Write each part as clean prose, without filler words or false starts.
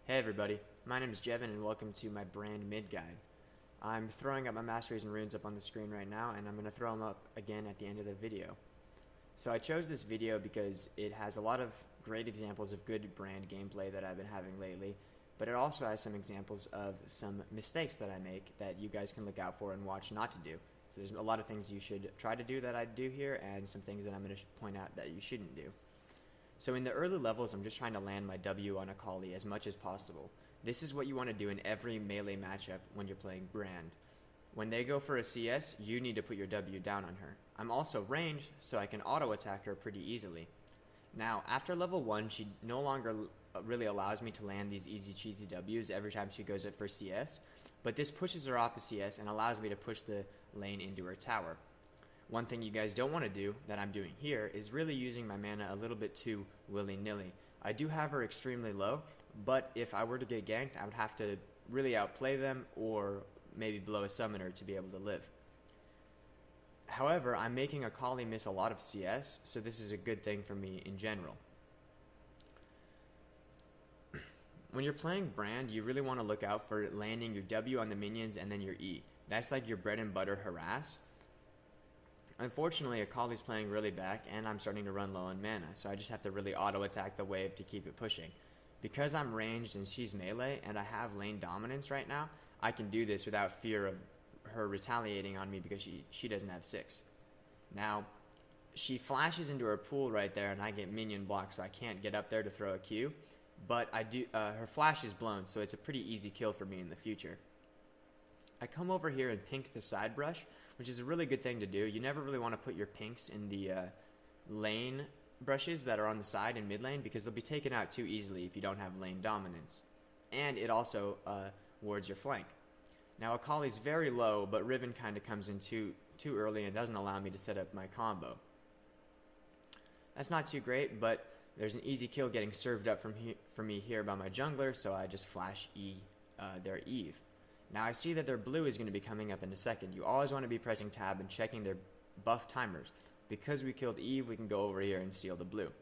Hey everybody, my name is Jevin and welcome to my brand mid guide. I'm throwing up my masteries and runes up on the screen right now, and I'm going to throw them up again at the end of the video. So I chose this video because it has a lot of great examples of good brand gameplay that I've been having lately, but it also has some examples of some mistakes that I make that you guys can look out for and watch not to do. So there's a lot of things you should try to do that I do here, and some things that I'm going to point out that you shouldn't do. So in the early levels, I'm just trying to land my W on Akali as much as possible. This is what you want to do in every melee matchup when you're playing Brand. When they go for a CS, you need to put your W down on her. I'm also ranged, so I can auto-attack her pretty easily. Now, after level 1, she no longer really allows me to land these easy cheesy Ws every time she goes up for CS, but this pushes her off of CS and allows me to push the lane into her tower. One thing you guys don't want to do, that I'm doing here, is really using my mana a little bit too willy-nilly. I do have her extremely low, but if I were to get ganked, I would have to really outplay them or maybe blow a summoner to be able to live. However, I'm making Akali miss a lot of CS, so this is a good thing for me in general. When you're playing Brand, you really want to look out for landing your W on the minions and then your E. That's like your bread and butter harass. Unfortunately, Akali's playing really back, and I'm starting to run low on mana, so I just have to really auto-attack the wave to keep it pushing. Because I'm ranged and she's melee, and I have lane dominance right now, I can do this without fear of her retaliating on me because she doesn't have 6. Now, she flashes into her pool right there, and I get minion blocked, so I can't get up there to throw a Q, but I do. Her flash is blown, so it's a pretty easy kill for me in the future. I come over here and pink the side brush, which is a really good thing to do. You never really want to put your pinks in the lane brushes that are on the side and mid lane because they'll be taken out too easily if you don't have lane dominance. And it also wards your flank. Now Akali's very low, but Riven kind of comes in too early and doesn't allow me to set up my combo. That's not too great, but there's an easy kill getting served up for me here by my jungler, so I just flash their Eve. Now I see that their blue is going to be coming up in a second. You always want to be pressing tab and checking their buff timers. Because we killed Eve, we can go over here and steal the blue.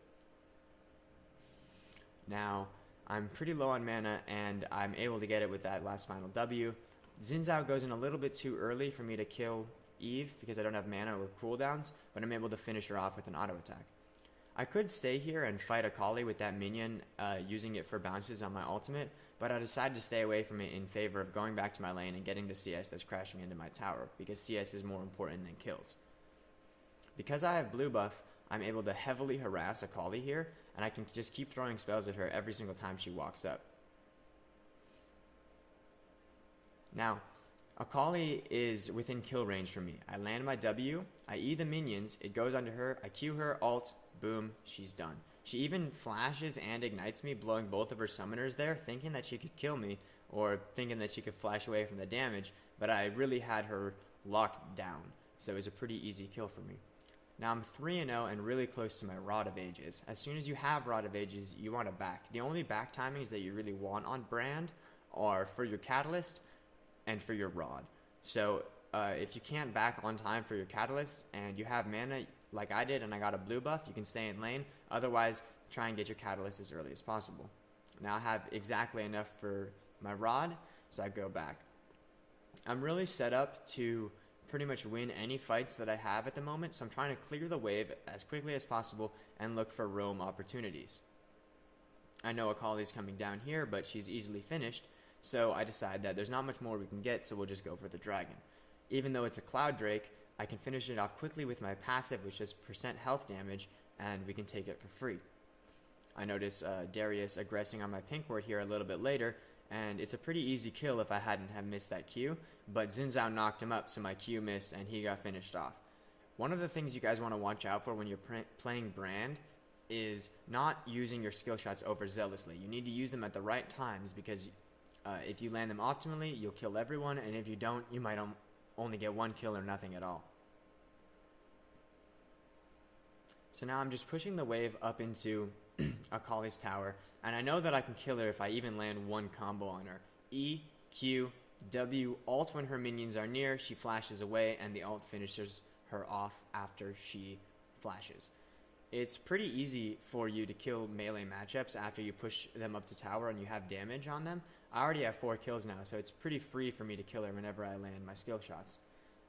Now, I'm pretty low on mana, and I'm able to get it with that last final W. Xin Zhao goes in a little bit too early for me to kill Eve because I don't have mana or cooldowns, but I'm able to finish her off with an auto attack. I could stay here and fight Akali with that minion, using it for bounces on my ultimate, but I decided to stay away from it in favor of going back to my lane and getting the CS that's crashing into my tower, because CS is more important than kills. Because I have blue buff, I'm able to heavily harass Akali here, and I can just keep throwing spells at her every single time she walks up. Now, Akali is within kill range for me. I land my W, I E the minions, it goes onto her, I Q her, ult, boom, she's done. She even flashes and ignites me, blowing both of her summoners there, thinking that she could kill me, or thinking that she could flash away from the damage, but I really had her locked down, so it was a pretty easy kill for me. Now I'm 3-0 and really close to my Rod of Ages. As soon as you have Rod of Ages, you want to back. The only back timings that you really want on Brand are for your Catalyst and for your Rod. So if you can't back on time for your Catalyst and you have mana like I did and I got a blue buff, you can stay in lane. Otherwise, try and get your Catalyst as early as possible. Now I have exactly enough for my Rod, so I go back. I'm really set up to pretty much win any fights that I have at the moment, so I'm trying to clear the wave as quickly as possible and look for roam opportunities. I know Akali's coming down here, but she's easily finished, so I decide that there's not much more we can get, so we'll just go for the dragon. Even though it's a Cloud Drake, I can finish it off quickly with my passive, which is % health damage, and we can take it for free. I notice Darius aggressing on my pink ward here a little bit later, and it's a pretty easy kill if I hadn't have missed that Q, but Xin Zhao knocked him up, so my Q missed and he got finished off. One of the things you guys want to watch out for when you're playing Brand is not using your skill shots overzealously. You need to use them at the right times, because if you land them optimally, you'll kill everyone, and if you don't, you might only get one kill or nothing at all. So now I'm just pushing the wave up into Akali's tower, and I know that I can kill her if I even land one combo on her. E, Q, W, ult when her minions are near, she flashes away, and the ult finishes her off after she flashes. it's pretty easy for you to kill melee matchups after you push them up to tower and you have damage on them. I already have 4 kills now, so it's pretty free for me to kill her whenever I land my skill shots.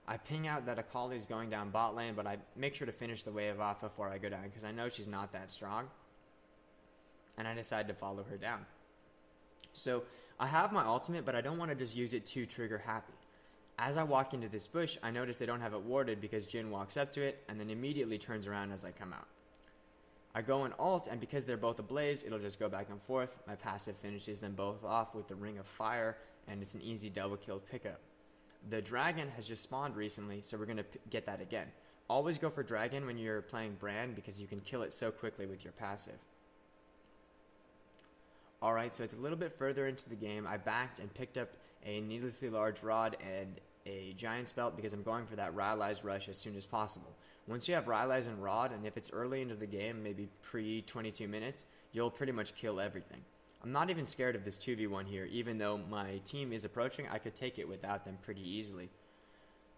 I ping out that Akali is going down bot lane, but I make sure to finish the wave off before I go down because I know she's not that strong. And I decide to follow her down. So I have my ultimate, but I don't want to just use it too trigger happy. As I walk into this bush, I notice they don't have it warded because Jhin walks up to it and then immediately turns around as I come out. I go in ult, and because they're both ablaze, it'll just go back and forth. My passive finishes them both off with the Ring of Fire, and it's an easy double kill pickup. The dragon has just spawned recently, so we're going to get that again. Always go for dragon when you're playing Brand because you can kill it so quickly with your passive. Alright, so it's a little bit further into the game. I backed and picked up a needlessly large rod and a giant spelt because I'm going for that Rylai's rush as soon as possible. Once you have Rylai's and rod, and if it's early into the game, maybe pre-22 minutes, you'll pretty much kill everything. I'm not even scared of this 2v1 here. Even though my team is approaching, I could take it without them pretty easily.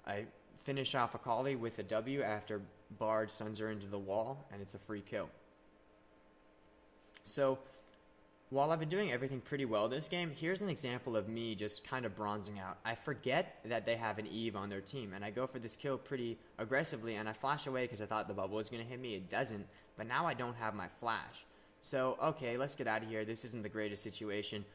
I finish off Akali with a W after Bard stuns her into the wall, and it's a free kill. So while I've been doing everything pretty well this game, here's an example of me just kind of bronzing out. I forget that they have an Eve on their team, and I go for this kill pretty aggressively, and I flash away because I thought the bubble was going to hit me. It doesn't, but now I don't have my flash. So, okay, let's get out of here. This isn't the greatest situation.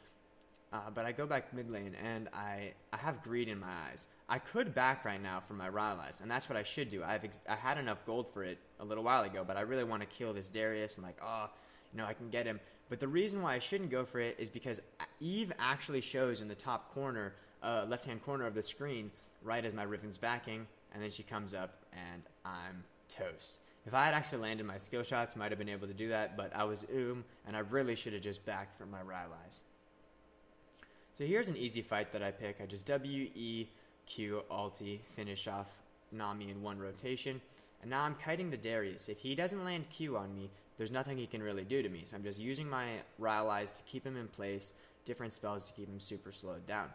But I go back mid lane, and I have greed in my eyes. I could back right now for my Rylai's, and that's what I should do. I had enough gold for it a little while ago, but I really want to kill this Darius, and I can get him. But the reason why I shouldn't go for it is because Eve actually shows in the top corner, left-hand corner of the screen, right as my Riven's backing, and then she comes up, and I'm toast. If I had actually landed my skill shots, might have been able to do that, but I was and I really should have just backed for my Rylai's. So here's an easy fight that I pick. I just W, E, Q, ulti, finish off Nami in one rotation. And now I'm kiting the Darius. If he doesn't land Q on me, there's nothing he can really do to me. So I'm just using my Rylai's to keep him in place, different spells to keep him super slowed down.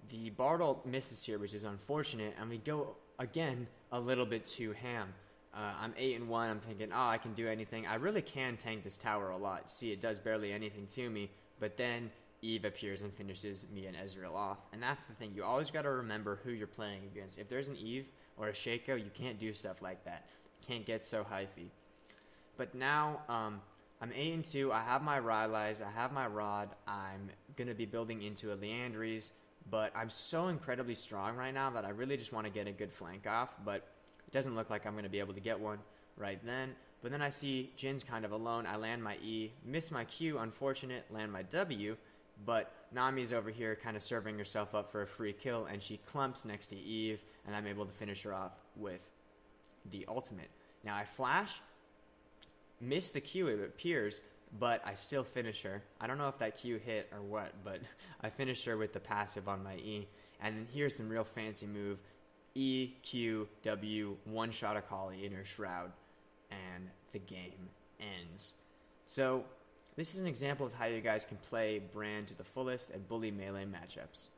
The Bard ult misses here, which is unfortunate, and we go, again, a little bit too ham. I'm 8-1, I'm thinking, I can do anything. I really can tank this tower a lot. See, it does barely anything to me, but then Eve appears and finishes me and Ezreal off. And that's the thing, you always got to remember who you're playing against. If there's an Eve or a Shaco, you can't do stuff like that. You can't get so hyphy. But now, I'm 8-2, I have my Rylai's, I have my Rod, I'm going to be building into a Leandries, but I'm so incredibly strong right now that I really just want to get a good flank off, but it doesn't look like I'm going to be able to get one right then. But then I see Jin's kind of alone, I land my E, miss my Q, unfortunate, land my W, but Nami's over here kind of serving herself up for a free kill, and she clumps next to Eve, and I'm able to finish her off with the ultimate. Now I flash, miss the Q it appears, but I still finish her. I don't know if that Q hit or what, but I finished her with the passive on my E. And then here's some real fancy move. E, Q, W, one shot Akali in her shroud, and the game ends. So this is an example of how you guys can play Brand to the fullest and bully melee matchups.